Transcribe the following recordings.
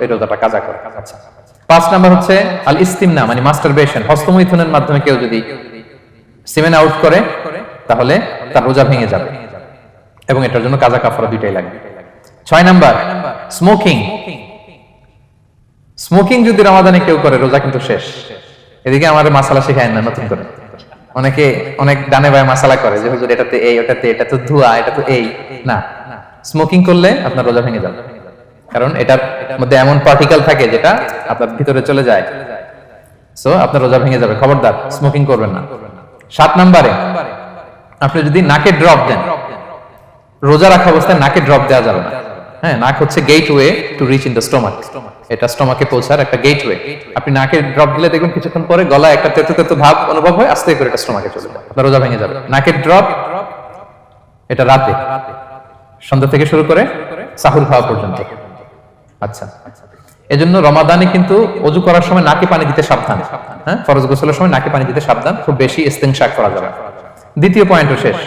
এই রোজাটা কাজা করে। আচ্ছা, 5 নাম্বার হচ্ছে আল ইস্তিমনা মানে মাস্টারবেশন, হস্তমৈথুনের মাধ্যমে কেউ যদি সিমেন আউট করে তাহলে তার রোজা ভেঙে যাবে এবং এটার জন্য কাজা কাফারা দুইটাই লাগবে। 6 নাম্বার স্মোকিং। স্মোকিং যদি রমাদানে কেউ করে রোজা কিন্তু শেষ। এদিকে আমাদের মাসালা শেখায় না নতুন করে, অনেকে অনেক ডানে বায়ে মাসালা করে যে হুজুর এটাতে এই, ওটাতে এটা তো ধোঁয়া, এটা তো এই না। স্মোকিং করলে আপনার রোজা ভেঙে যাবে, কারণ এটার মধ্যে এমন পার্টিকেল থাকে যেটা আপনার ভিতরে চলে যায়, সো আপনার রোজা ভেঙে যাবে। খবরদার স্মোকিং করবেন না। 7 নম্বরে আপনি যদি নাকে ড্রপ দেন, রোজা রাখা অবস্থায় নাকে ড্রপ দেওয়া যাবে না। হ্যাঁ, নাক হচ্ছে gateway to reach in the stomach, এটা স্টমাকে পৌঁছার একটা গেটওয়ে। আপনি নাকে ড্রপ দিলে দেখবেন কিছুক্ষণ পরে গলায় একটা তেতো তেতো ভাব অনুভব হয়, আস্তে করে এটা স্টমাকে চলে যায়, আপনার রোজা ভেঙে যাবে। নাকের ড্রপ এটা রাতে সন্ধ্যা থেকে শুরু করে সাহুর খাওয়া পর্যন্ত। আচ্ছা, এজন্য রমাদানে কিন্তু ওযু করার সময় নাকে পানি দিতে সাবধান। হ্যাঁ, ফরজ গোসলের সময় নাকে পানি দিতে সাবধান, খুব বেশি ইস্তিনশাক করা যাবে। দ্বিতীয় পয়েন্টও শেষ,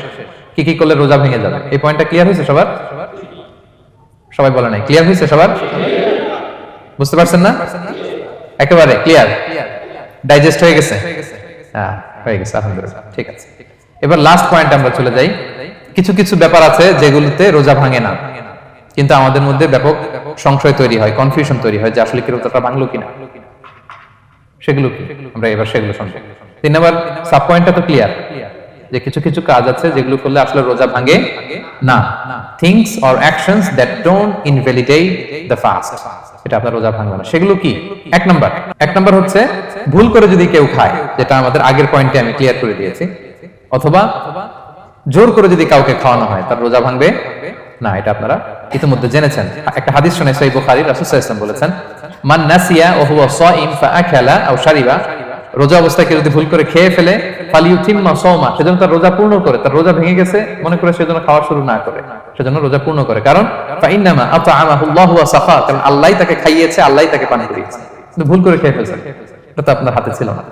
কি কি করলে রোজা ভেঙে যাবে। এই পয়েন্টটা ক্লিয়ার হয়েছে সবার? সবাই বলে নাই ক্লিয়ার হয়েছে সবার? বুঝতে পারছেন না? একেবারে ক্লিয়ার, ডাইজেস্ট হয়ে গেছে? হ্যাঁ, হয়ে গেছে, আলহামদুলিল্লাহ। ঠিক আছে, এবার লাস্ট পয়েন্ট আমরা চলে যাই। কিছু কিছু ব্যাপার আছে যেগুলোতে রোজা ভাঙে না, কিন্তু আমাদের মধ্যে ব্যাপক সংশয় তৈরি হয়, কনফিউশন তৈরি হয় যে আসলে কি রোজাটা ভাঙলো কিনা। সেগুলো কি আমরা এবার সেগুলো শুনবো। 3 নাম্বার সাব পয়েন্টটা তো ক্লিয়ার যে কিছু কিছু কাজ আছে যেগুলো করলে আসলে রোজা ভাঙে না। Things or actions that don't invalidate the fast, এটা আপনার রোজা ভাঙবে না। সেগুলো কি? এক নাম্বার হচ্ছে ভুল করে যদি কেউ খায়, যেটা আমাদের আগের পয়েন্টে আমি ক্লিয়ার করে দিয়েছি, অথবা জোর করে যদি কাউকে খাওয়ানো হয় তার রোজা ভাঙবে না, এটা আপনারা ইতিমধ্যে জেনেছেন। একটা হাদিস শুনে সহিহ বুখারী, রাসূল সাল্লাল্লাহু আলাইহি ওয়াসাল্লাম বলেছেন, মান নাসিয়া ওয়া হুয়া সাইম ফাআকালা আও শারিবা, রোজা অবস্থায় কেউ যদি ভুল করে খেয়ে ফেলে, ফালিউতিম্মা সাওমা, সেজন্য তার রোজা পূর্ণ করে, তার রোজা ভেঙে গেছে মনে করে সেজন্য খাওয়া শুরু না করে, সেজন্য রোজা পূর্ণ করে। কারণ ফাইন্নামা আতআমাহুল্লাহু ওয়া সাফা, কারণ আল্লাহই তাকে খাইয়েছে, আল্লাহই তাকে পান করিয়েছে। কিন্তু ভুল করে খেয়ে ফেলেছে, এটা তো আপনার হাতে ছিল না।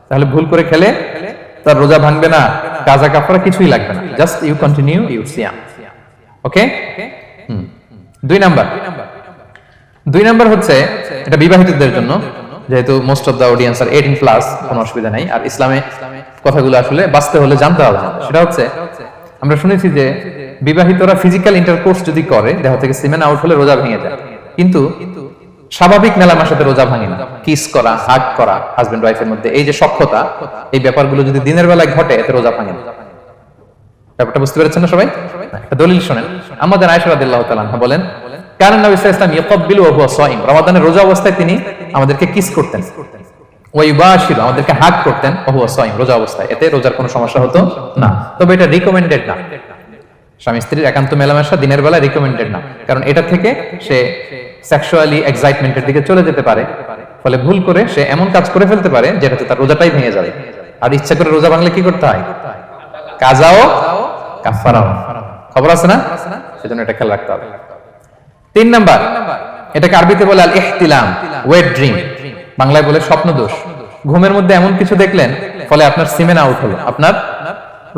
তাহলে ভুল করে খেলে তার রোজা ভাঙবে না, কাজা কাফারা কিছুই লাগবে না, জাস্ট ইউ কন্টিনিউ ইউর সিয়াম। ওকে। 2 নাম্বার হচ্ছে এটা বিবাহিতদের জন্য, যেহেতু most of the audience are 18+, কোনো অসুবিধা নাই। আর ইসলামে কথাগুলো আসলে বাঁচতে হলে জানতে হবে। সেটা হচ্ছে আমরা শুনেছি যে বিবাহিতরা ফিজিক্যাল ইন্টারকোর্স যদি করে, দেহ থেকে সিমেন আউট হলে রোজা ভেঙে যায়, কিন্তু স্বাভাবিক মেলামেশাতে রোজা ভাঙে না। কিস করা, হাগ করা, হাজবেন্ড ওয়াইফের মধ্যে এই যে সখ্যতা, এই ব্যাপারগুলো যদি দিনের বেলায় ঘটে এতে রোজা ভাঙে না। ব্যাপারটা বুঝতে পেরেছেন না সবাই? একটা দলিল শুনেন। আমাদের আয়েশা রাদিয়াল্লাহু তাআলা আনহা বলেন, কারণ নবী সাল্লাল্লাহু আলাইহি ওয়াসাল্লাম ইয়াকাব্বিলু ওয়া হুয়া সাইম, রমাদানের রোজা অবস্থায় তিনি আমাদেরকে কিস করতেন, ওয়া ইউবাশিরু, আমাদেরকে হাগ করতেন, ওয়া হুয়া সাইম, রোজা অবস্থায়। এতে রোজার কোনো সমস্যা হতো না, তবে এটা রিকমেন্ডেড না। স্বামী স্ত্রীর একান্ত মেলামেশা দিনের বেলা রিকমেন্ডেড না, কারণ এটা থেকে সে সেক্সুয়ালি এক্সাইটমেন্টের দিকে চলে যেতে পারে, ফলে ভুল করে সে এমন কাজ করে ফেলতে পারে যেটাতে তার রোজাটাই ভেঙে যাবে। আর ইচ্ছা করে রোজা ভাঙলে কি করতে হয়? কাজাও কাফারাও। খবর আছে না? সেজন্য এটা খেয়াল রাখতে হবে। 3 নাম্বার, এটাকে আরবিতে বলে আল ইহতিলাম, ওয়েট ড্রিম, বাংলায় বলে স্বপ্ন দোষ। ঘুমের মধ্যে এমন কিছু দেখলেন ফলে আপনার সিমেন আউট হলো, আপনার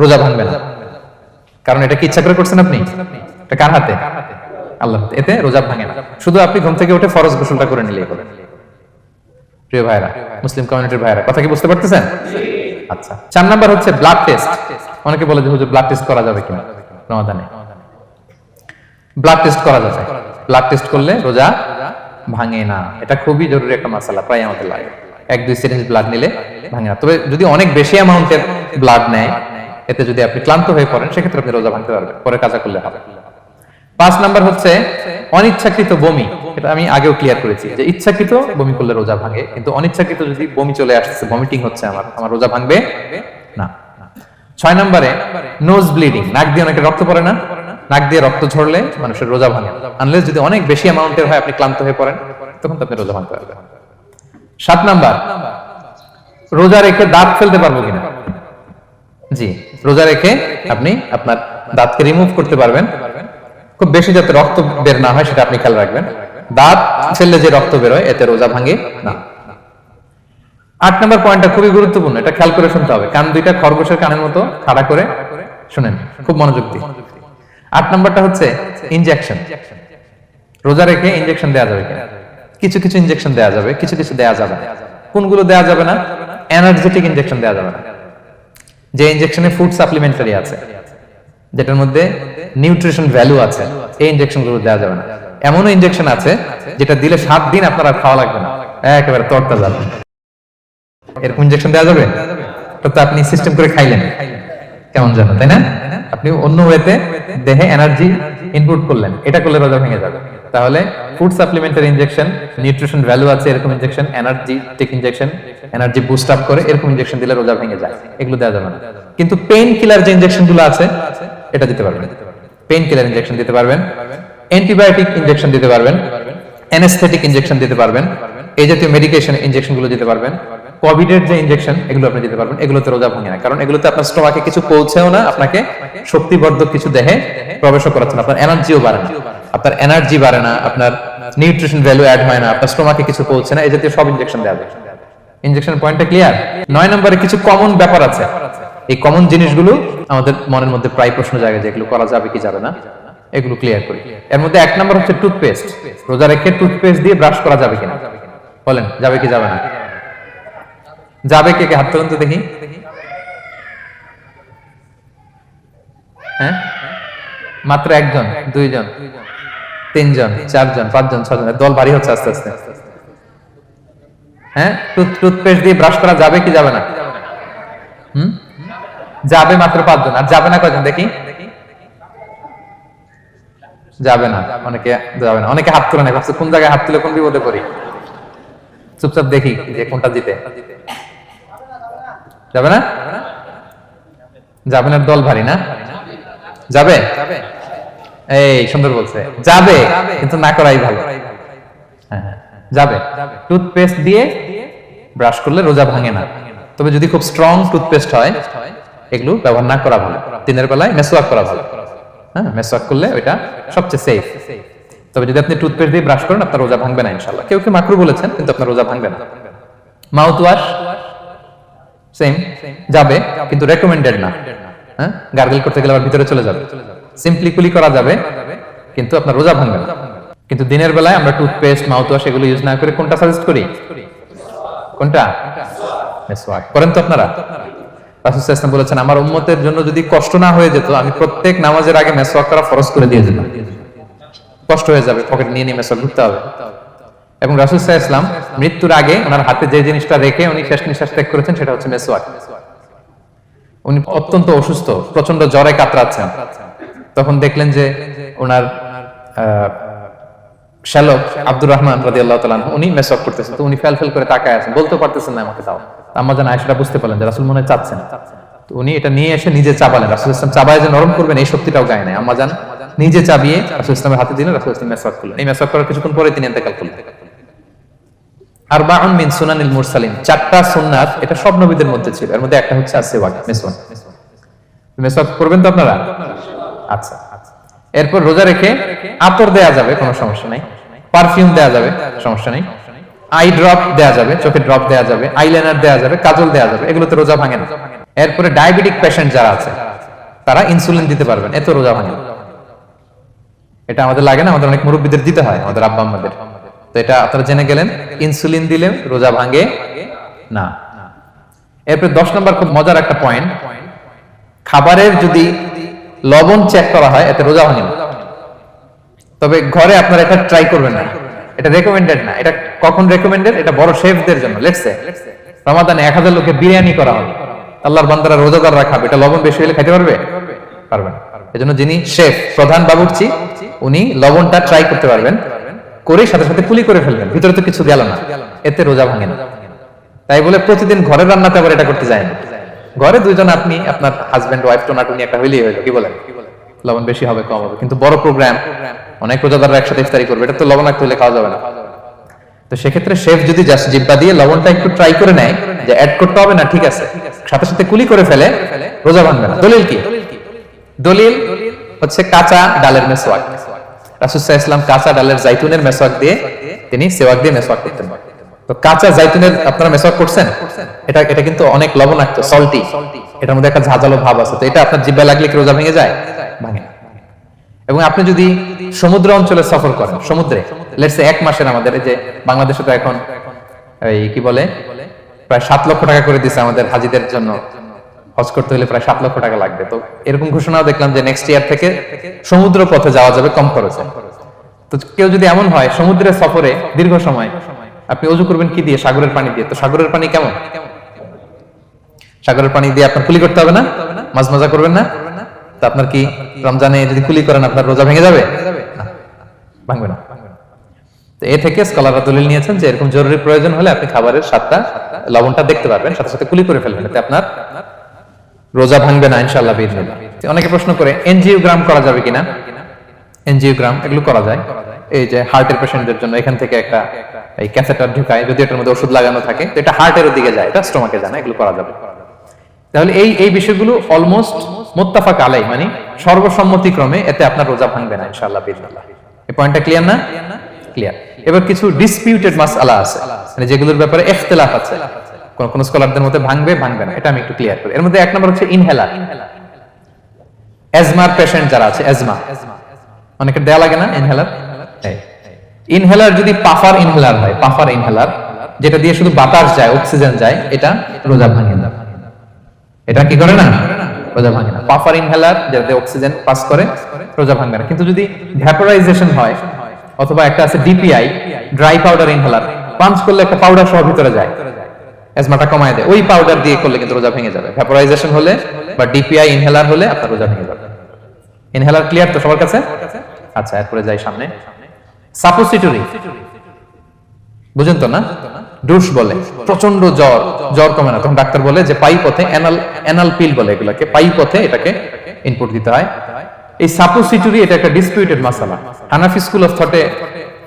রোজা ভাঙবে না, কারণ এটা কি ইচ্ছা করে করছেন আপনি? এটা কার হাতে? আল্লাহর হাতে। এতে রোজা ভাঙে না, শুধু আপনি ঘুম থেকে উঠে ফরজ গোসলটা করে নিলেই হবে। প্রিয় ভাইরা, মুসলিম কমিউনিটির ভাইরা, কথা কি বুঝতে পারতেছেন? আচ্ছা, 4 নাম্বার হচ্ছে ব্লাড টেস্ট। অনেকে বলে যে হুজুর ব্লাড টেস্ট করা যাবে কিনা রমাদানে? ব্লাড টেস্ট করা যাবে। ব্লাড টেস্ট করলে রোজা ভাঙে না, এটা খুবই জরুরি একটা মাসালা, প্রায় আমাদের লাগে। 1-2 সিরিঞ্জ ব্লাড নিলে ভাঙে না, তবে যদি অনেক বেশি অ্যামাউন্টের ব্লাড নেয়, এতে যদি আপনি ক্লান্ত হয়ে পড়েন, সেক্ষেত্রে আপনি রোজা ভাঙতে পারবেন, পরে কাজা করলে হবে। 5 নাম্বার হচ্ছে অনিচ্ছাকৃত বমি। এটা আমি আগেও ক্লিয়ার করেছি যে ইচ্ছাকৃত বমি করলে রোজা ভাঙে, কিন্তু অনিচ্ছাকৃত যদি বমি চলে আসছে, ভমিটিং হচ্ছে, আমার রোজা ভাঙবে না। 6 নম্বরে নোজ ব্লিডিং, নাক দিয়ে অনেকে রক্ত পড়ে না, নাক দিয়ে রক্ত ঝরলে মানুষের রোজা ভাঙে, আনলেস যদি অনেক বেশি অ্যামাউন্টের হয়, আপনি ক্লান্ত হয়ে পড়েন, তখন তো আপনি রোজা ভাঙতে পারবেন। 7 নাম্বার, রোজা রেখে দাঁত ফেলতে পারবো কিনা? জি, রোজা রেখে আপনি আপনার দাঁতকে রিমুভ করতে পারবেন, খুব বেশি যাতে রক্ত বের না হয় সেটা আপনি খেয়াল রাখবেন। দাঁত ফেললে যে রক্ত বের হয় এতে রোজা ভাঙে না। 8 নম্বর পয়েন্টটা খুবই গুরুত্বপূর্ণ, এটা খেয়াল করে শুনতে হবে। কান দুইটা খরগোশের কানের মতো খাড়া করে শুনেন, খুব মনোযোগ দিয়ে। 8 নম্বরটা হচ্ছে ইনজেকশন। রোজা রেখে ইনজেকশন দেওয়া যাবে কিনা? কিছু কিছু ইনজেকশন দেওয়া যাবে, কিছু কিছু দেওয়া যাবে না। কোনগুলো দেওয়া যাবে না? এনার্জেটিক ইনজেকশন দেওয়া যাবে না, যে ইনজেকশনে ফুড সাপ্লিমেন্টারি আছে, যেটার মধ্যে নিউট্রিশন ভ্যালু আছে, এই ইনজেকশনগুলো দেওয়া যাবে না। এমনও ইনজেকশন আছে যেটা দিলে 7 দিন আপনার আর খাওয়া লাগবে না, একেবারে তরটা যাবে, এরকম ইনজেকশন দেওয়া যাবে। তো আপনি সিস্টেম করে খাইলেন কেমন জানো, তাই না? আপনি অন্য ওয়েতে দেহে এনার্জি ইনপুট করলেন, এটা করলে রোজা ভেঙে যাবে। তাহলে food supplementary injection, nutrition value আছে এরকম injection, energetic injection, energy boost up করে এরকম ইনজেকশন দিলে রোজা ভেঙে যায়, এগুলো দেওয়া যাবে না। কিন্তু পেইন কিলার যে ইনজেকশন গুলো আছে এটা দিতে পারবেন, পেইন কিলার ইনজেকশন দিতে পারবেন, অ্যান্টিবায়োটিক ইনজেকশন দিতে পারবেন, অ্যানেস্থেটিক ইনজেকশন দিতে পারবেন, এই জাতীয় মেডিকেশন ইনজেকশন গুলো দিতে পারবেন, কোভিড এর যে ইনজেকশন এগুলো আপনি দিতে পারবেন। এগুলোতে রোজা ভাঙে না, কারণ এগুলোতে আপনার স্টোমাকে কিছু পৌঁছেও না, আপনাকে শক্তিবর্ধক কিছু দেহে প্রবেশ করাচ্ছে না, আপনার এনার্জিও বাড়ে না, আপনার এনার্জি বাড়ে না, আপনার নিউট্রিশন ভ্যালু অ্যাড হয় না, আপনার স্টোমাকে কিছু পৌঁছে না, এই জাতীয় সব ইনজেকশন দেওয়া যায়। ইনজেকশন পয়েন্টটা ক্লিয়ার? 9 নম্বরে কিছু কমন ব্যাপার আছে, এই কমন জিনিসগুলো আমাদের মনের মধ্যে প্রায় প্রশ্ন জাগে যে এগুলো করা যাবে কি যাবে না, এগুলো ক্লিয়ার করি। এর মধ্যে 1 নম্বর হচ্ছে টুথপেস্ট। রোজা রেখে টুথপেস্ট দিয়ে ব্রাশ করা যাবে কিনা, বলেন যাবে কি যাবে না? যাবে, কে কে হাত তুলুন তো দেখি। হ্যাঁ, মাত্র 1 জন, 2 জন, 3 জন, 4 জন, 5 জন, 6 জন, দল ভারী হচ্ছে আস্তে আস্তে। হ্যাঁ, টুথপেস্ট দিয়ে ব্রাশ করা যাবে কি যাবে না? যাবে মাত্র 5 জন, আর যাবে না কয়জন দেখি? যাবে না, অনেকে যাবে না, অনেকে হাত তুলে না, ভাবছে কোন জায়গায় হাত তুলে কোন বিপদে পড়ি। চুপচাপ দেখি যে কোনটা জিতে। যাবে না? যাবে না, দল ভারী না? যাবে? এই সুন্দর বলছে, যাবে, কিন্তু না করাই ভালো। হ্যাঁ, যাবে। টুথপেস্ট দিয়ে ব্রাশ করলে রোজা ভাঙে না, তবে যদি খুব স্ট্রং টুথপেস্ট হয় এগুলো ব্যবহার না করা ভালো। দিনের বেলায় মেসওয়াক করা ভালো। হ্যাঁ, মেসওয়াক করলে ওইটা সবচেয়ে সেফ। তবে যদি আপনি টুথপেস্ট দিয়ে ব্রাশ করেন আপনার রোজা ভাঙবে না ইনশাআল্লাহ। কেউ কেউ মাকরু বলেছেন, কিন্তু আপনার রোজা ভাঙবে না। মাউথ ওয়াশ সেম, যাবে, কিন্তু রেকমেন্ডেড না। হ্যাঁ, গার্গল করতে গেলে আবার ভিতরে চলে যাবে। সিম্পলি কুলি করা যাবে, কিন্তু আপনার রোজা ভাঙবে না। কিন্তু দিনের বেলায় আমরা টুথপেস্ট, মাউথ ওয়াশ এগুলো ইউজ না করে কোনটা সাজেস্ট করি? কোনটা? মেসওয়াক করেন তো আপনারা? রাসূল সাল্লাল্লাহু আলাইহি ওয়াসাল্লাম বলেছেন, আমার উম্মতের জন্য যদি কষ্ট না হয়ে যেত আমি প্রত্যেক নামাজের আগে মেসওয়াক করা ফরজ করে দিয়ে যেতাম। কষ্ট হয়ে যাবে, পকেট নিয়ে নিয়ে মেসওয়াক করতে হবে। এবং রাসূল সাল্লাল্লাহু আলাইহি ওয়াসাল্লাম মৃত্যুর আগে ওনার হাতে যে জিনিসটা রেখে উনি শেষ নিঃশ্বাস ত্যাগ করেছেন সেটা হচ্ছে মেসওয়াক। উনি অত্যন্ত অসুস্থ, প্রচন্ড জ্বরে কাতরাচ্ছেন, তখন দেখলেন যে ওনার শ্যালক আব্দুর রহমান রাদিয়াল্লাহু তাআলা উনি মেসওয়াক করতেছেন, তো উনি ফেল করে তাকায় আছেন, বলতে পারতেছেন না আমাকে দাও। আম্মা জান আয়েশা বুঝতে পারলেন যে রাসূল মনে হয় চাচ্ছেন, তো উনি এটা নিয়ে এসে নিজে চাবালেন। রাসূল সাল্লাল্লাহু আলাইহি ওয়াসাল্লাম চাবায় যে নরম করবেন এই শক্তিটাও গায়ে নাই। আম্মা জান নিজে চাবিয়ে রাসূল সাল্লাল্লাহু আলাইহি ওয়াসাল্লামের হাতে দিলেন, রাসূল সাল্লাল্লাহু আলাইহি ওয়াসাল্লাম মেসওয়াক করলেন। এই মেসওয়াক করার কিছুক্ষণ পরে তিনি ইন্তেকাল করলেন। আরবাউন মিন সুনানিল মুরসালিন, 4টা সুন্নাত, এটা সব নবীদের মধ্যে ছিল, এর মধ্যে একটা হচ্ছে আসওয়াক, মেসওয়াক। মেসওয়াক করবেন তো আপনারা? আচ্ছা। এরপর রোজা রেখে আতর দেয়া যাবে, কোনো সমস্যা নাই। পারফিউম দেয়া যাবে, সমস্যা নেই। আই ড্রপ দেয়া যাবে, চোখে ড্রপ দেয়া যাবে, আইলাইনার দেয়া যাবে, কাজল দেয়া যাবে, এগুলোতে রোজা ভাঙে না। এরপরে ডায়াবেটিক পেশেন্ট যারা আছে তারা ইনসুলিন দিতে পারবেন, এত রোজা ভাঙে না। এটা আমাদের লাগে না, আমাদের অনেক মুরব্বীদের দিতে হয়, আমাদের আব্বা আম্মাদের। তো এটা আপনারা জেনে গেলেন, ইনসুলিন দিলে রোজা ভাঙে না। এরপর 10 নম্বর খুব মজার একটা পয়েন্ট, খাবারের যদি লবণ চেক করা হয় এতে রোজা ভাঙে না। তবে ঘরে আপনারা এটা ট্রাই করবেন না, এটা রেকমেন্ডেড না। এটা কখন রেকমেন্ডেড? এটা বড় শেফদের জন্য। লেটস সে রমাদানে 1000 লোকে বিরিয়ানি করা হবে, আল্লাহর বান্দারা রোজাদাররা খাবে, এটা লবণ বেশি হলে খেতে পারবে? পারবে না। এজন্য যিনি শেফ, প্রধান বাবুর্চি, উনি লবণটা ট্রাই করতে পারবেন, করে সাথে সাথে কুলি করে ফেলবেন, ভিতরে তো কিছু গেল না, এতে রোজা ভাঙে না। তাই বলে প্রতিদিন ঘরের রান্নাতে আবার এটা করতে যায় না। ঘরে 2 জন, আপনি আপনার হাজবেন্ড ওয়াইফ টোনাটুনি একটা হইলেই হইলো, কি বলেন? লবণ বেশি হবে কম হবে, কিন্তু বড় প্রোগ্রাম, অনেক রোজাদাররা একসাথে ইফতারি করবে, এটা তো লবণাক্ত হলে খাওয়া যাবে না। তো সেক্ষেত্রে শেফ যদি জাস্ট জিহ্বা দিয়ে লবণটা একটু ট্রাই করে নেয় যে অ্যাড করতে হবে না, ঠিক আছে, সাথে সাথে কুলি করে ফেলে, রোজা ভাঙবে না। দলিল কি? দলিল হচ্ছে কাঁচা ডালের মেসওয়াক। রাসূল সাল্লাল্লাহু আলাইহি ওয়াসাল্লাম কাঁচা ডালের জাইতুনের মেসওয়াক দিয়ে তিনি সেওয়াক দিয়ে মেসওয়াক করতেন। তো কাঁচা জাইতুনের আপনারা মেসওয়াক করছেন, এটা কিন্তু অনেক লবণাক্ত, সল্টি, এটার মধ্যে একটা ঝাঁঝালো ভাব আছে, তো এটা আপনার জিহ্বায় লাগলে কি রোজা ভেঙে যায়? ভাঙে না। এবং আপনি যদি সমুদ্র অঞ্চলে সফর করেন, সমুদ্রে লেটস সে 1 মাসের আমাদের এই যে বাংলাদেশে তো এখন এই কি বলে প্রায় 7 লক্ষ টাকা করে দিছে আমাদের হাজীদের জন্য, হজ করতে হলে প্রায় 7 লক্ষ টাকা লাগবে। তো এরকম ঘোষণাও দেখলাম যে নেক্সট ইয়ার থেকে সমুদ্র পথে যাওয়া যাবে কম খরচে। তো কেউ যদি এমন হয় সমুদ্রের সফরে দীর্ঘ সময়, আপনি ওযু করবেন কি দিয়ে? সাগরের পানি দিয়ে। তো সাগরের পানি কেমন? সাগরের পানি দিয়ে আপনার কুলি করতে হবে না, মাছ মজা করবেন না? তো আপনার কি রমজানে যদি কুলি করেন আপনার রোজা ভেঙে যাবে? না, ভাঙবে না। তো এ থেকে স্কলাররা দলিল নিয়েছেন যে এরকম জরুরি প্রয়োজন হলে আপনি খাবারের স্বাদটা, লবণটা দেখতে পারবেন, সাথে সাথে কুলি করে ফেলবেন, এতে আপনার রোজা ভাঙবে না ইনশাআল্লাহ বিইজনিল্লাহ। অনেকে প্রশ্ন করে এনজিওগ্রাম করা যাবে কিনা? এনজিওগ্রাম এগুলো করা যায়। এই যে হার্টের পেশেন্টদের জন্য এখান থেকে একটা এই ক্যাথেটার ঢুকায়, যদি এটার মধ্যে ওষুধ লাগানো থাকে তো এটা হার্টের দিকে যায়, এটা স্টোমাকে যায় না, এগুলো করা যাবে। তাহলে এই বিষয়গুলো অলমোস্ট মুত্তাফাক আলাই, মানে সর্বসম্মতিক্রমে এতে আপনার রোজা ভাঙবে না ইনশাআল্লাহ বিইজনিল্লাহ। এই পয়েন্টটা ক্লিয়ার না? ক্লিয়ার। এবার কিছু ডিসপিউটেড মাসআলা আছে, মানে যেগুলোর ব্যাপারে ইখতিলাফ আছে, কোন স্কলারদের মতে ভাঙবে ভাঙবে না, এটা আমি একটু ক্লিয়ার করি। এর মধ্যে এক নম্বর হচ্ছে ইনহেলার। অ্যাজমার পেশেন্ট যারা আছে, অ্যাজমা অনেকের দেয়া লাগে না ইনহেলার? ইনহেলার যদি পাফার ইনহেলার হয়, পাফার ইনহেলার যেটা দিয়ে শুধু বাতাস যায়, অক্সিজেন যায়, এটা রোজা ভাঙে না। এটা কি করে না? রোজা ভাঙে না। পাফার ইনহেলার যেটা দিয়ে অক্সিজেন পাস করে, রোজা ভাঙবে না। কিন্তু যদি ভ্যাপোরাইজেশন হয়, অথবা একটা আছে DPI, dry powder inhaler, punch করলে একটা পাউডার সহ ভিতরে যায়, অ্যাজমাটা কমায় দেয়, ওই পাউডার দিয়ে করলে কিন্তু রোজা ভেঙে যাবে। ভ্যাপোরাইজেশন হলে বা ডিপিআই ইনহেলার হলে আপনার রোজা ভেঙে যাবে। ইনহেলার ক্লিয়ার তো সবার কাছে? আচ্ছা, এরপরে যাই সামনে। সাপোসিটরি বুঝেন তো না? ডুশ বলে, প্রচন্ড জ্বর কমে না, তখন ডাক্তার বলে যে পাই পথে, অ্যানাল পিল বলে এগুলাকে, পাই পথে এটাকে ইনপুট দিতে হয়। এই সাপোসিটরি এটা একটা ডিসপিউটেড মাসালা। হানাফি স্কুল অফ থটে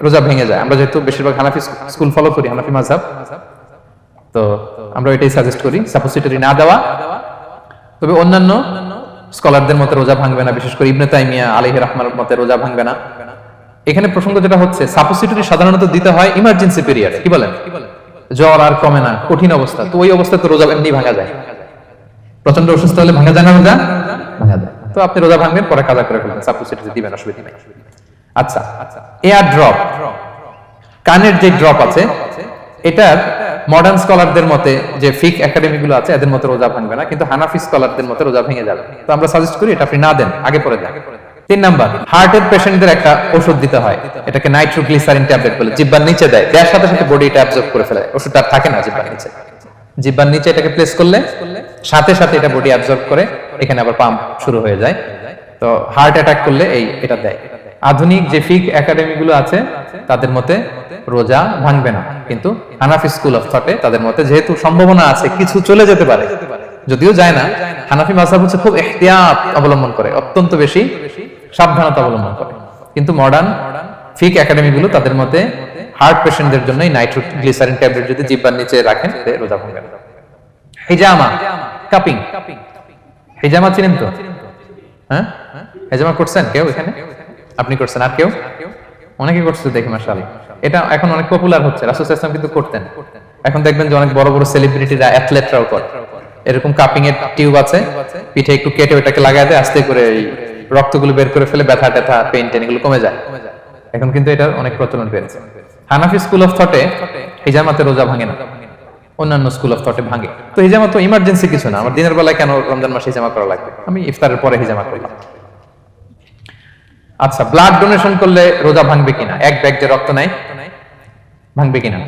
রোজা ভেঙে যায়। আমরা যেহেতু বেশিরভাগ হানাফি স্কুল ফলো করি, হানাফি মাযহাব, তো আমরা এটাই সাজেস্ট করি সাপোসিটরি না দেওয়া। তবে অন্যান্য স্কলারদের মতে রোজা ভাঙবে না, বিশেষ করে ইবনে তাইমিয়া আলাইহি রাহমার মতে রোজা ভাঙবে না। এখানে প্রসঙ্গ যেটা হচ্ছে, সাপোসিটরি সাধারণত দিতে হয় ইমার্জেন্সি পিরিয়ডে, কি বলেন? জ্বর আর কমে না, কঠিন অবস্থা, তো ওই অবস্থায় তো রোজা এমনি ভাঙা যায়। প্রচন্ড অসুস্থ হলে ভাঙা যায় না রোজা? ভাঙা যায়। তো আপনি রোজা ভাঙবেন, পরে কাজা করে ফেলবেন, সাপোসিটরি দিবেন, অসুবিধা নেই। আচ্ছা, এয়ার ড্রপ, কানের যে ড্রপ আছে, এটার মডার্ন স্কলারদের মতে, যে ফিক একাডেমি গুলো আছে এদের মতে রোজা ভাঙবে না, কিন্তু হানাফি স্কলারদের মতে রোজা ভেঙে যাবে। তো আমরা সাজেস্ট করি এটা আপনি না দেন, আগে পরে দেন। 3 নাম্বার, হার্টের পেশেন্টদের একটা ওষুধ দিতে হয়, এটাকে নাইট্রোগ্লিসারিন ট্যাবলেট বলে, জিহ্বার নিচে দেয়, দেওয়ার সাথে সাথে বডি এটা অ্যাবজর্ব করে ফেলে, ওষুধটা আর থাকে না জিহ্বার নিচে। জিহ্বার নিচে এটাকে প্লেস করলে সাথে সাথে এটা বডি অ্যাবজর্ব করে, এখানে আবার পাম্প শুরু হয়ে যায়। তো হার্ট অ্যাটাক করলে এটা দেয়। আধুনিক যে ফিক একাডেমি গুলো আছে তাদের মতে রোজা ভাঙবে না, কিন্তু হানাফি স্কুল অফ থটে তাদের মতে যেহেতু সম্ভাবনা আছে কিছু চলে যেতে পারে, যদিও যায় না, হানাফি মাযহাব হচ্ছে খুব ইহতিয়াত অবলম্বন করে, অত্যন্ত বেশি সাবধানতা অবলম্বন করে। কিন্তু মডার্ন ফিক একাডেমি গুলো তাদের মতে হার্ট পেশেন্টদের জন্য নাইট্রোগ্লিসারিন ট্যাবলেট যদি জিহ্বার নিচে রাখেন রোজা ভাঙবে না। হিজামা, কাপিং, হিজামা চিনেন তো? হ্যাঁ, হিজামা করছেন কেউ এখানে? আপনি করছেন, আর কেউ? অনেকে করছে দেখি মাশাআল্লাহ। এটা এখন অনেক পপুলার হচ্ছে, রাসূল সাল্লাল্লাহু আলাইহি ওয়াসাল্লাম কিন্তু করতেন। এখন দেখবেন যে অনেক বড় বড় সেলিব্রিটিরা, অ্যাথলেটরাও করে। এরকম কাপিং এর টিউব আছে, পিঠে একটু কেটে ওটাকে লাগায় দেয়, আস্তে করে এই রক্তগুলো বের করে ফেলে, ব্যথা ট্যাথা, পেইন টেন এগুলো কমে যায়। এখন কিন্তু এটার অনেক প্রচলন পেয়েছে। হানাফি স্কুল অফ থটে হিজামাতে রোজা ভাঙে না, অন্যান্য স্কুল অফ থটে ভাঙে। তো হিজামা তো ইমার্জেন্সি কিছু না, আমার দিনের বেলায় কেন রমজান মাসে হিজামা করা লাগবে, আমি ইফতারের পরে হিজামা করলাম। আচ্ছা, ব্লাড ডোনেশন করলে রোজা ভাঙবে কিনা? এক ব্যাগ যে রক্ত নেয়, ভাঙবে কিনা?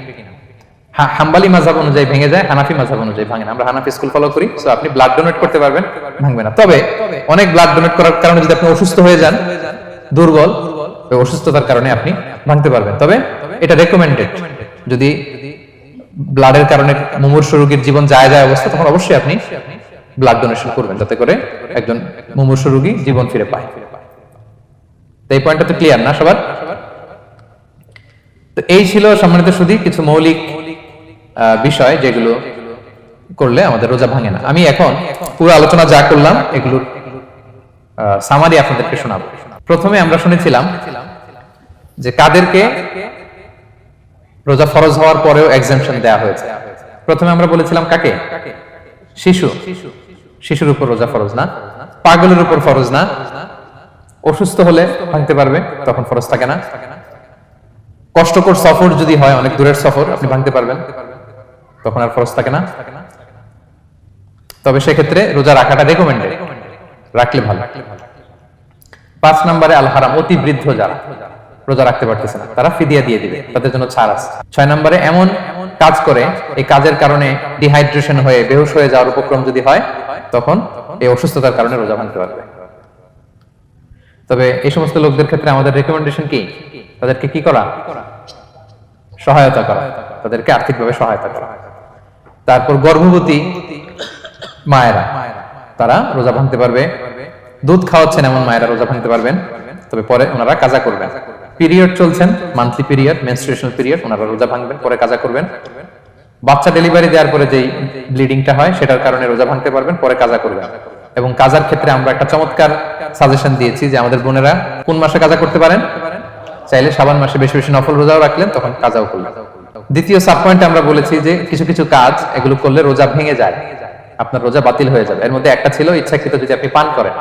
হাম্বলি মাযহাব অনুযায়ী ভেঙে যায়, হানাফি মাযহাব অনুযায়ী ভাঙে না। আমরা হানাফি স্কুল ফলো করি, সো আপনি ব্লাড ডোনেট করতে পারবেন, ভাঙবে না। তবে অনেক ব্লাড ডোনেট করার কারণে যদি আপনি অসুস্থ হয়ে যান, দুর্বল, ওই অসুস্থতার কারণে আপনি ভাঙতে পারবেন। তবে এটা রেকমেন্ডেড, যদি ব্লাডের কারণে মুমূর্ষু রোগীর জীবন যায় অবস্থা, তখন অবশ্যই আপনি ব্লাড ডোনেশন করবেন, যাতে করে একজন মুমূর্ষু রোগী জীবন ফিরে পায়। এই পয়েন্টটা তো ক্লিয়ার না সবার? তো এই ছিল সম্মানিত সুধী কিছু মৌলিক বিষয় যেগুলো করলে আমাদের রোজা ভাঙে না। আমি এখন পুরো আলোচনা যা করলাম এগুলোর সামারি আপনাদেরকে শোনাবো। প্রথমে আমরা শুনেছিলাম যে কাদেরকে রোজা ফরজ হওয়ার পরেও এক্সাম্পশন দেওয়া হয়েছে। প্রথমে আমরা বলেছিলাম কাকে? শিশুর উপর রোজা ফরজ না, পাগলের উপর ফরজ না, অসুস্থ হলে ভাঙতে পারবে, তখন ফরজ থাকে না। কষ্টকর সফর যদি হয়, অনেক দূরের সফর, আপনি ভাঙতে পারবেন, তখন আর ফরজ থাকে না। তবে সেক্ষেত্রে রোজা রাখাটা রেকমেন্ডেড, রাখলে ভালো। 5 নম্বরে আল হারাম, অতি বৃদ্ধ যারা রোজা রাখতে পারতেছে না তারা ফিদিয়া দিয়ে দিবে, তাদের জন্য ছাড় আছে। 6 নম্বরে এমন কাজ করে এই কাজের কারণে ডিহাইড্রেশন হয়ে বেহুশ হয়ে যাওয়ার উপক্রম যদি হয়, তখন এই অসুস্থতার কারণে রোজা ভাঙতে পারবে। তবে এই সমস্ত লোকদের ক্ষেত্রে আমাদের রেকমেন্ডেশন কি? তাদেরকে কি করা? সহায়তা করা, তাদেরকে আর্থিকভাবে সহায়তা করা। তারপর গর্ভবতী মায়েরা, তারা রোজা ভাঙতে পারবে। দুধ খাওয়াচ্ছেন এমন মায়েরা রোজা ভাঙতে পারবেন, তবে পরে ওনারা কাজা করবেন। পিরিয়ড চলছেন, মান্থলি পিরিয়ড, মেনস্ট্রুয়েশনাল পিরিয়ড, ওনারা রোজা ভাঙবেন, পরে কাজা করবেন। বাচ্চা ডেলিভারি দেওয়ার পরে যেই ব্লিডিংটা হয় সেটার কারণে রোজা ভাঙতে পারবেন, পরে কাজা করবেন। এবং কাজার ক্ষেত্রে আমরা একটা চমৎকার সাজেশন দিয়েছি যে আমাদের বোনেরা কোন মাসে কাজা করতে পারেন? চাইলে শাবান মাসে বেশি বেশি নফল রোজাও রাখলেন, তখন কাজাও করলেন। দ্বিতীয় সাব পয়েন্টে আমরা বলেছি যে কিছু কিছু কাজ এগুলো করলে রোজা ভেঙে যায়, আপনার রোজা বাতিল হয়ে যাবে। এর মধ্যে একটা ছিল ইচ্ছাকৃত যদি আপনি পান করেন,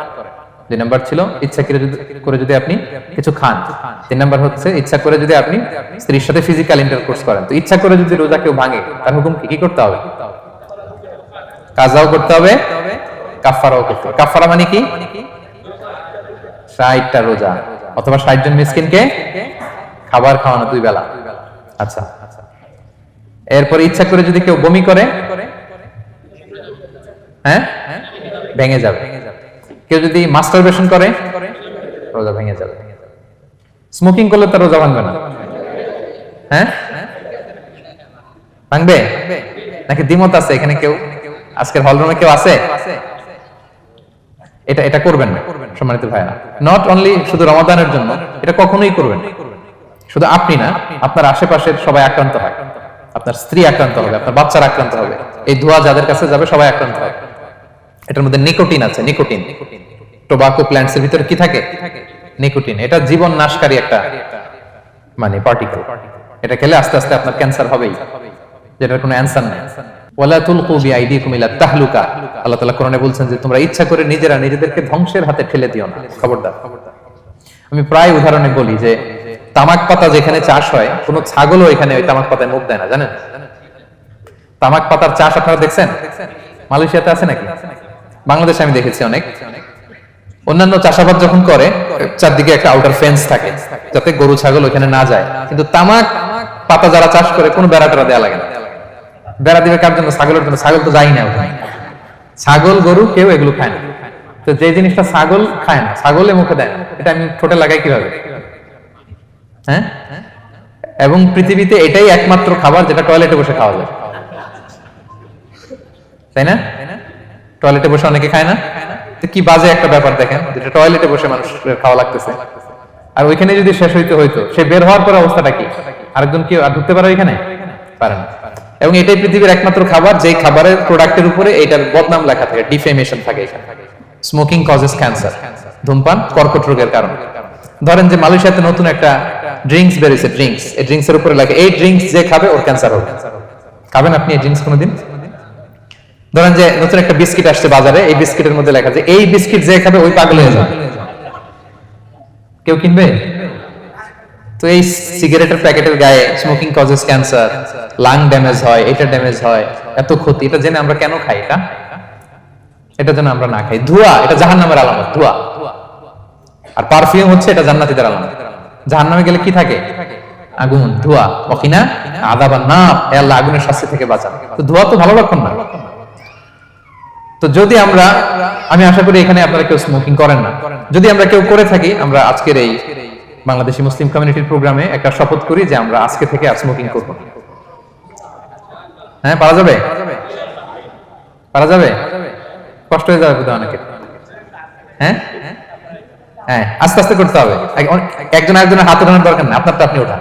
2 নাম্বার ছিল ইচ্ছাকৃত করে যদি আপনি কিছু খান, 3 নাম্বার হচ্ছে ইচ্ছা করে যদি আপনি স্ত্রীর সাথে ফিজিক্যাল ইন্টারকোর্স করেন। তো ইচ্ছা করে যদি রোজা কেউ ভাঙে, তার হুকুম কি করতে হবে? কাজাও করতে হবে, কাফারাও করতে হবে। কাফারা মানে কি? 60টা রোজা অথবা 60 জন মিসকিনকে খাবার খাওয়ানো 2 বেলা। আচ্ছা, এরপর ইচ্ছা করে যদি কেউ বমি করে, হ্যাঁ, ভেঙে যাবে। কেউ যদি মাস্টারবেশন করে, রোজা ভেঙে যাবে। স্মোকিং করলে তার রোজা ভাঙবে না, হ্যাঁ? ভাঙবে নাকি দ্বিমত আছে এখানে? কেউ আজকের হলরুমে কেউ আছে? এটা করবেন না সম্মানিত ভাইরা। নট অনলি শুধু রমাদানের জন্য, এটা কখনোই করবেন না। শুধু আপনি না, আপনার আশেপাশের সবাই আক্রান্ত হয়, আপনার স্ত্রী আক্রান্ত হবে, আপনার বাচ্চারা আক্রান্ত হবে, এই ধোঁয়া যাদের কাছে যাবে সবাই আক্রান্ত হবে। এটার মধ্যে নিকোটিন আছে, নিকোটিন। টোবাকো প্ল্যান্টস এর ভিতরে কি থাকে? নিকোটিন। এটা জীবন নাশকারী একটা মানে পার্টিকেল। এটা খেলে আস্তে আস্তে আপনার ক্যান্সার হবেই, যেটার কোনো অ্যানসার নেই। ওয়ালা তুলকু বিআইদিকুম ইলা তাহলুকা, আল্লাহ তাআলা কোরআনে বলছেন যে তোমরা ইচ্ছা করে নিজেরা নিজেদেরকে ধ্বংসের হাতে ঠেলে দিও না, খবরদার। আমি প্রায় উদাহরণে বলি যে তামাক পাতা যেখানে চাষ হয়, কোনো ছাগলও এখানে ওই তামাক পাতায় মুখ দেয় না, জানেন? তামাক পাতার চাষ আপনারা দেখছেন? মালয়েশিয়াতে আছে নাকি? বাংলাদেশে আমি দেখেছি অনেক। অন্যান্য চাষাবাদ যখন করে, চারদিকে একটা আউটার ফেন্স থাকে যাতে গরু ছাগল ওখানে না যায়, কিন্তু তামাক পাতা যারা চাষ করে কোনো বেড়া টেরা দেয়া লাগে না। বেড়া দিবে কার জন্য? ছাগলের জন্য। ছাগল তো যাই না ওখানে, ছাগল গরু কেউ এগুলো খায় না। তো যে জিনিসটা ছাগল খায় না, ছাগলে মুখে দেয় না, এটা আমি ঠোঁটে লাগাই কিভাবে? হ্যাঁ, এবং পৃথিবীতে এটাই একমাত্র খাবার যেটা টয়লেটে বসে খাওয়া যায়, তাই না? টয়লেটে বসে অনেকে খায় না। তো কি বাজে একটা ব্যাপার দেখেন, যেটা টয়লেটে বসে মানুষের খাওয়া লাগতেছে, আর ওইখানে যদি শেষ হইতো সে বের হওয়ার পরে অবস্থাটা কি? আরেকজন কি আর ঢুকতে পারে ওইখানে? পারে না। এবং এটাই পৃথিবীর একমাত্র খাবার যেই খাবারের প্রোডাক্টের উপরে এইটার বদনাম লেখা থাকে, ডিফেমেশন থাকে এখানে। স্মোকিং কজেস ক্যান্সার, ধূমপান কর্কট রোগের কারণ। ধরেন যে মালয়েশিয়াতে নতুন একটা ড্রিঙ্কস বেরিয়েছে, ড্রিঙ্কস, এই ড্রিঙ্কস এর উপরে লেখা এই ড্রিঙ্কস যে খাবে ওর ক্যান্সার হবে। খাবেন আপনি এই ড্রিঙ্কস কোনোদিন? ধরেন যে নতুন একটা বিস্কিট আসছে বাজারে, এই বিস্কিটের মধ্যে লেখা যে এই বিস্কিট যে খাবে ওই পাগল হয়ে যাবে। কেউ কিনবে? তো এই সিগারেটের প্যাকেটের গায়ে smoking causes cancer, lung damage হয়, এটা ড্যামেজ হয়, এত ক্ষতি, এটা জেনে আমরা কেন খাই? এটা যেন আমরা না খাই। ধোঁয়া, এটা জাহান্নামের আলামত, ধোঁয়া। আর পারফিউম হচ্ছে এটা জান্নাতীদের আলামত। জাহান্নামে গেলে কি থাকে? আগুন, ধোঁয়া। ওয়াকিনা আযাবান নার, হে আল্লাহ আগুনের শাস্তি থেকে বাঁচান। তো ধোঁয়া তো ভালো লক্ষণ না। তো যদি আমি আশা করি এখানে আপনারা কেউ স্মোকিং করেন না। যদি আমরা কেউ করে থাকি, আমরা আজকের এই বাংলাদেশি মুসলিম কমিউনিটির প্রোগ্রামে একটা শপথ করি যে আমরা আজকে থেকে আর স্মোকিং করব না। হ্যাঁ, পারা যাবে? পারা যাবে? কষ্ট হয়ে যাবে বুঝতে অনেকে। হ্যাঁ হ্যাঁ, আস্তে আস্তে করতে হবে। একজন আরেকজনের হাত ওঠানোর দরকার নেই, আপনারটা আপনি ওঠান।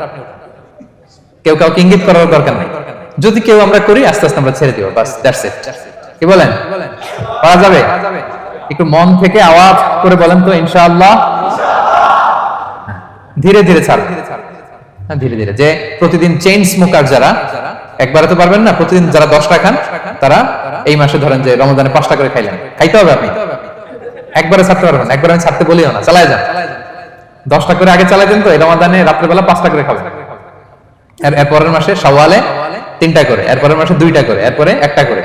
কেউ কাউকে ইঙ্গিত করার দরকার নেই। যদি কেউ আমরা করি, আস্তে আস্তে আমরা ছেড়ে দিব, বাস, দ্যাটস ইট। কি বলেন? পারা যাবে? একটু মন থেকে আওয়াজ করে বলেন তো, ইনশাআল্লাহ। ধীরে ধীরে ছাড়বেন, ধীরে ধীরে। যে প্রতিদিন চেইন স্মোকার যারা, একবারে তো পারবেন না, প্রতিদিন যারা 10টা খান, তারা এই মাসে ধরেন যে রমজানে 5টা করে খাইলেন, খাইতে হবে আপনি। একবারে ছাড়তে পারবেন? একবারে আমি ছাড়তে বলিও না, চালায় যান। 10টা করে আগে চালাই দেন, তো এই রমজানে রাত্রেবেলা 5টা করে খাবেন। এর পরের মাসে শাওয়ালে 3টা করে, এর পরের মাসে 2টা করে, এরপরে 1টা করে।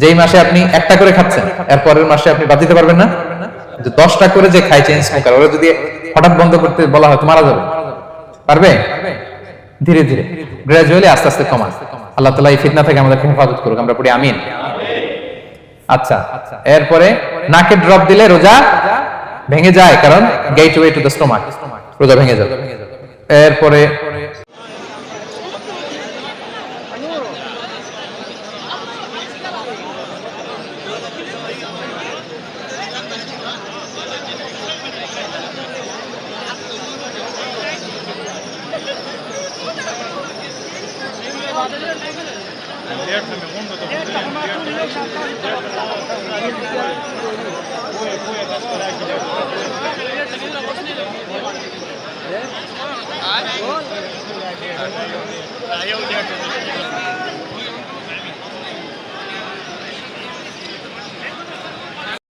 যেই মাসে আপনি 1টা করে খাচ্ছেন এর পরের মাসে আপনি বাদ দিতে পারবেন না। যে 10টা করে যে খায় চেইন স্মোকার, ওরা যদি হঠাৎ বন্ধ করতে বলা হয় তো মারা যাবে, পারবে? ধীরে ধীরে গ্রাজুয়ালি আস্তে আস্তে কমান। আল্লাহ তাআলা এই ফিতনা থেকে আমাদেরকে হেফাজত করুক, আমরা পড়ি আমিন। আচ্ছা, এরপরে নাকে ড্রপ দিলে রোজা ভেঙে যায়, কারণ গেটওয়ে টু দ্য স্টোমাক, রোজা ভেঙে যাবে। এরপরে